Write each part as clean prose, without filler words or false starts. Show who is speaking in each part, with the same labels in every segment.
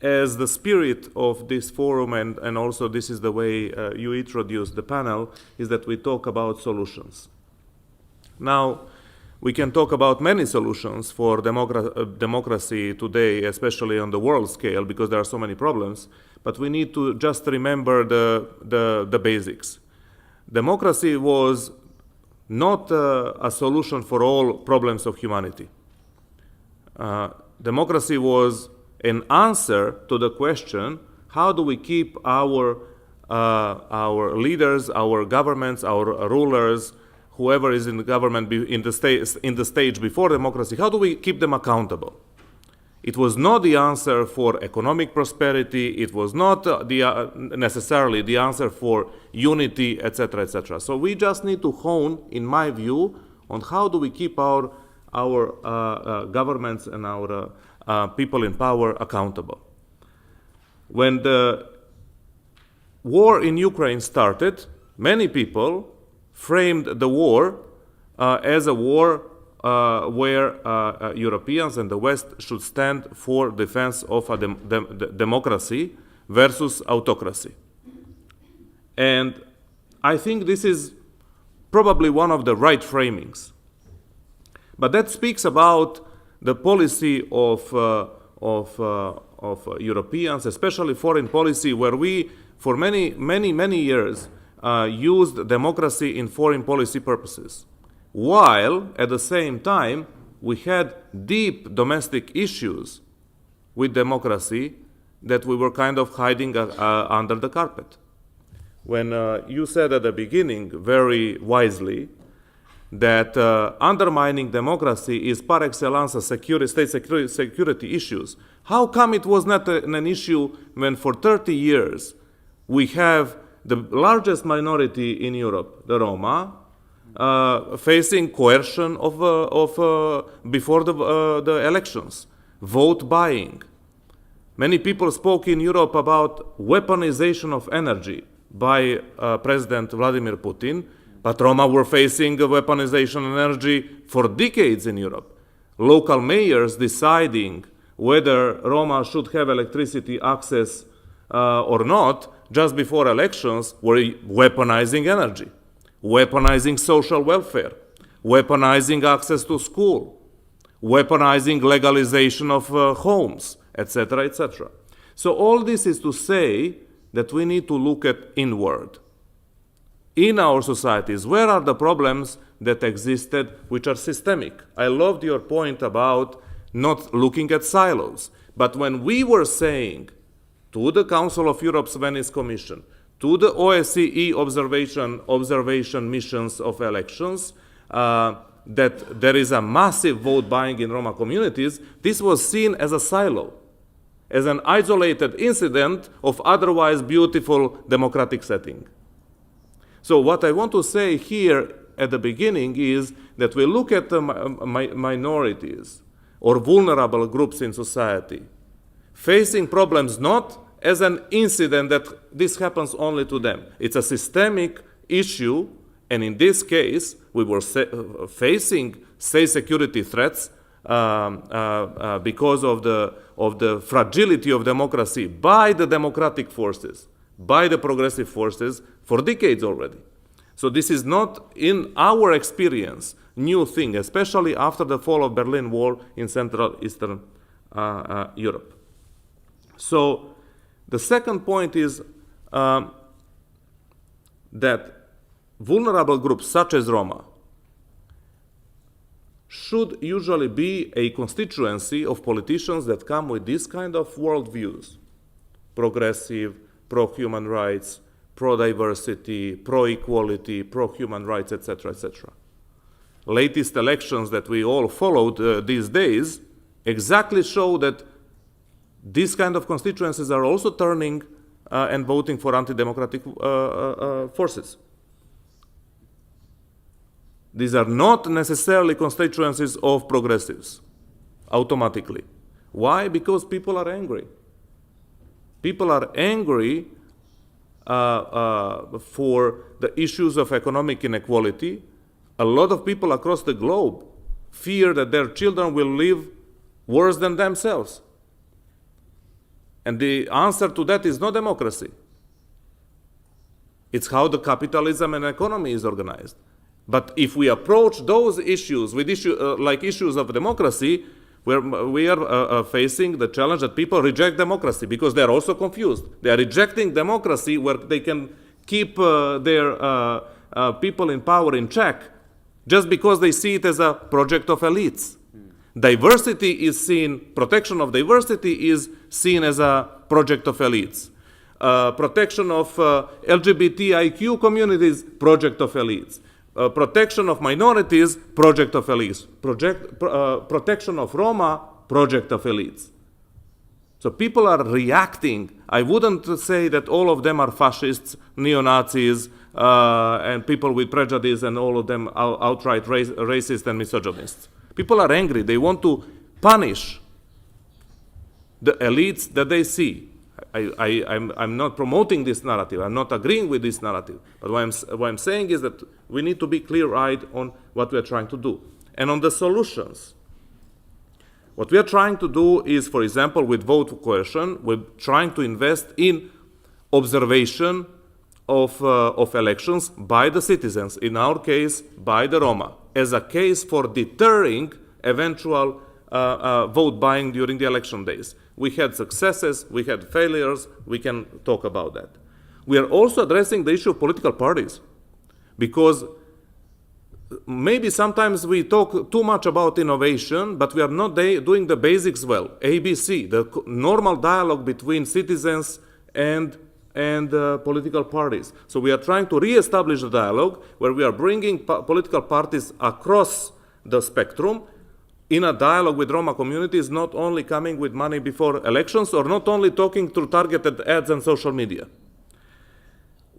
Speaker 1: as the spirit of this forum, and also this is the way you introduced the panel, is that we talk about solutions. Now, we can talk about many solutions for democracy today, especially on the world scale, because there are so many problems, but we need to just remember the basics. Democracy was not a solution for all problems of humanity. Democracy was an answer to the question, how do we keep our leaders, our governments, our rulers, whoever is in the government in the stage before democracy, how do we keep them accountable? It was not the answer for economic prosperity, it was not necessarily the answer for unity, etc., etc. So we just need to hone, in my view, on how do we keep our governments and our people in power accountable. When the war in Ukraine started, many people framed the war as a war where Europeans and the West should stand for defense of a democracy versus autocracy. And I think this is probably one of the right framings. But that speaks about the policy of Europeans, especially foreign policy, where we, for many years, used democracy in foreign policy purposes, while at the same time we had deep domestic issues with democracy that we were kind of hiding under the carpet. When you said at the beginning, very wisely, that undermining democracy is par excellence a state security issues. How come it was not an issue when for 30 years we have the largest minority in Europe, the Roma, facing coercion before the elections, vote buying? Many people spoke in Europe about weaponization of energy by President Vladimir Putin, but Roma were facing weaponization of energy for decades in Europe. Local mayors deciding whether Roma should have electricity access or not, just before elections, were weaponizing energy, weaponizing social welfare, weaponizing access to school, weaponizing legalization of homes, etc., etc. So all this is to say that we need to look at inward. In our societies, where are the problems that existed which are systemic? I loved your point about not looking at silos. But when we were saying to the Council of Europe's Venice Commission, to the OSCE observation missions of elections, that there is a massive vote buying in Roma communities, this was seen as a silo, as an isolated incident of otherwise beautiful democratic setting. So what I want to say here at the beginning is that we look at the minorities or vulnerable groups in society facing problems not as an incident that this happens only to them. It's a systemic issue, and in this case, we were facing state security threats because of the fragility of democracy by the democratic forces, by the progressive forces for decades already. So this is not, in our experience, new thing, especially after the fall of Berlin Wall in Central Eastern Europe. So the second point is that vulnerable groups such as Roma should usually be a constituency of politicians that come with this kind of worldviews: progressive, pro-human rights, pro-diversity, pro-equality, pro-human rights, etc., etc. Latest elections that we all followed these days exactly show that these kind of constituencies are also turning and voting for anti-democratic forces. These are not necessarily constituencies of progressives, automatically. Why? Because people are angry. People are angry for the issues of economic inequality. A lot of people across the globe fear that their children will live worse than themselves. And the answer to that is not democracy. It's how the capitalism and economy is organized. But if we approach those issues with like issues of democracy, we are facing the challenge that people reject democracy because they are also confused. They are rejecting democracy where they can keep their people in power in check just because they see it as a project of elites. Diversity is seen, protection of diversity is seen as a project of elites. Protection of LGBTIQ communities, project of elites. Protection of minorities, project of elites. Protection of Roma, project of elites. So people are reacting. I wouldn't say that all of them are fascists, neo-Nazis, and people with prejudice, and all of them outright racist and misogynists. People are angry. They want to punish the elites that they see. I'm not promoting this narrative. I'm not agreeing with this narrative. But what I'm saying is that we need to be clear-eyed on what we are trying to do. And on the solutions, what we are trying to do is, for example, with vote coercion, we're trying to invest in observation of elections by the citizens, in our case, by the Roma, as a case for deterring eventual vote buying during the election days. We had successes, we had failures, we can talk about that. We are also addressing the issue of political parties, because maybe sometimes we talk too much about innovation, but we are not doing the basics well. ABC, the normal dialogue between citizens and political parties. So we are trying to re-establish the dialogue where we are bringing political parties across the spectrum in a dialogue with Roma communities, not only coming with money before elections or not only talking through targeted ads and social media.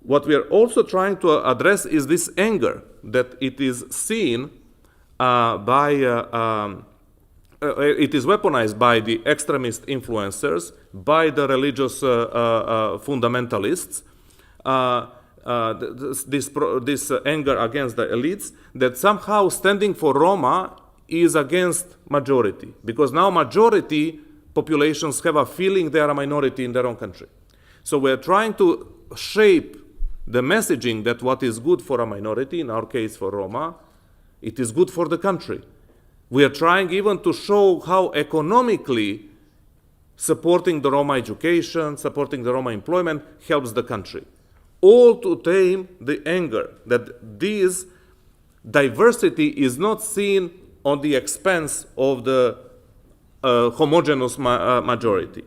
Speaker 1: What we are also trying to address is this anger that it is seen it is weaponized by the extremist influencers, by the religious fundamentalists, this anger against the elites, that somehow standing for Roma is against majority, because now majority populations have a feeling they are a minority in their own country. So we're trying to shape the messaging that what is good for a minority, in our case for Roma, it is good for the country. We are trying even to show how economically supporting the Roma education, supporting the Roma employment helps the country. All to tame the anger that this diversity is not seen on the expense of the homogeneous majority.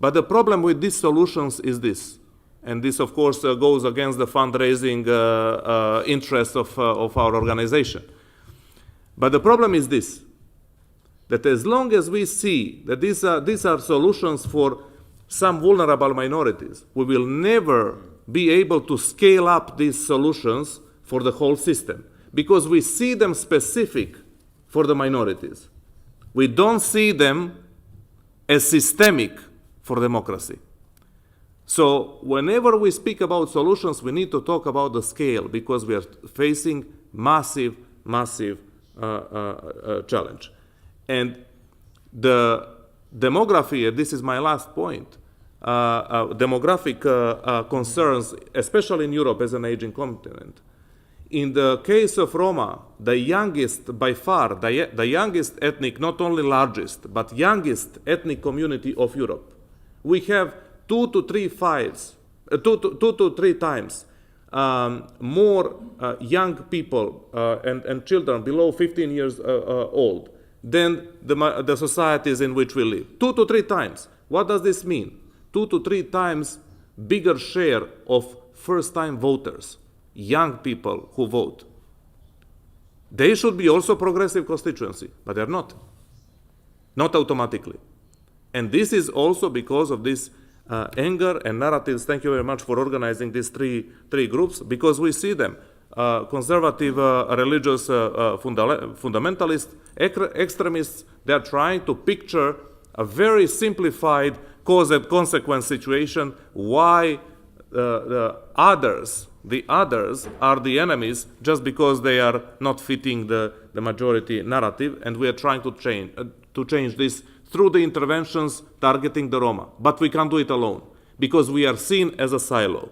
Speaker 1: But the problem with these solutions is this, and this of course goes against the fundraising interests of our organization. But the problem is this, that as long as we see that these are solutions for some vulnerable minorities, we will never be able to scale up these solutions for the whole system, because we see them specific for the minorities. We don't see them as systemic for democracy. So whenever we speak about solutions, we need to talk about the scale, because we are facing massive challenge. And the demography, and this is my last point, demographic concerns, especially in Europe as an aging continent. In the case of Roma, the youngest, by far, the youngest ethnic, not only largest, but youngest ethnic community of Europe, we have 2 to 3 times more young people and children below 15 years old than the societies in which we live. 2 to 3 times. What does this mean? 2 to 3 times bigger share of first-time voters, young people who vote. They should be also progressive constituency, but they're not. Not automatically. And this is also because of this anger and narratives. Thank you very much for organizing these three groups, because we see them. Conservative, religious, fundamentalist, extremists, they are trying to picture a very simplified cause and consequence situation, why the others are the enemies just because they are not fitting the majority narrative, and we are trying to change this through the interventions targeting the Roma. But we can't do it alone, because we are seen as a silo.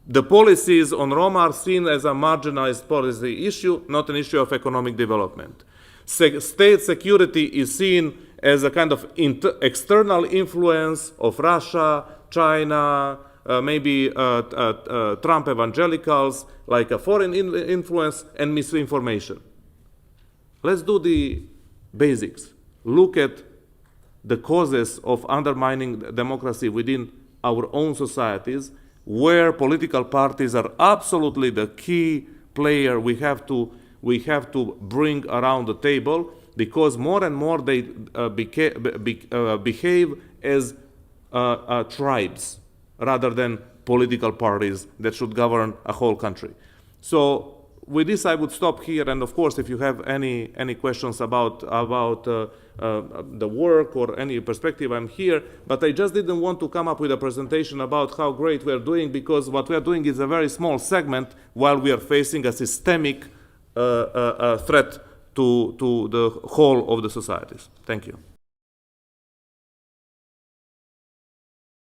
Speaker 1: The policies on Roma are seen as a marginalized policy issue, not an issue of economic development. State security is seen as a kind of external influence of Russia, China, maybe Trump evangelicals, like a foreign influence and misinformation. Let's do the basics. Look at the causes of undermining democracy within our own societies, where political parties are absolutely the key player we have to bring around the table, because more and more they behave as tribes rather than political parties that should govern a whole country. So with this, I would stop here. And of course, if you have any questions about the work or any perspective, I'm here. But I just didn't want to come up with a presentation about how great we're doing, because what we're doing is a very small segment while we are facing a systemic threat to the whole of the societies. Thank you.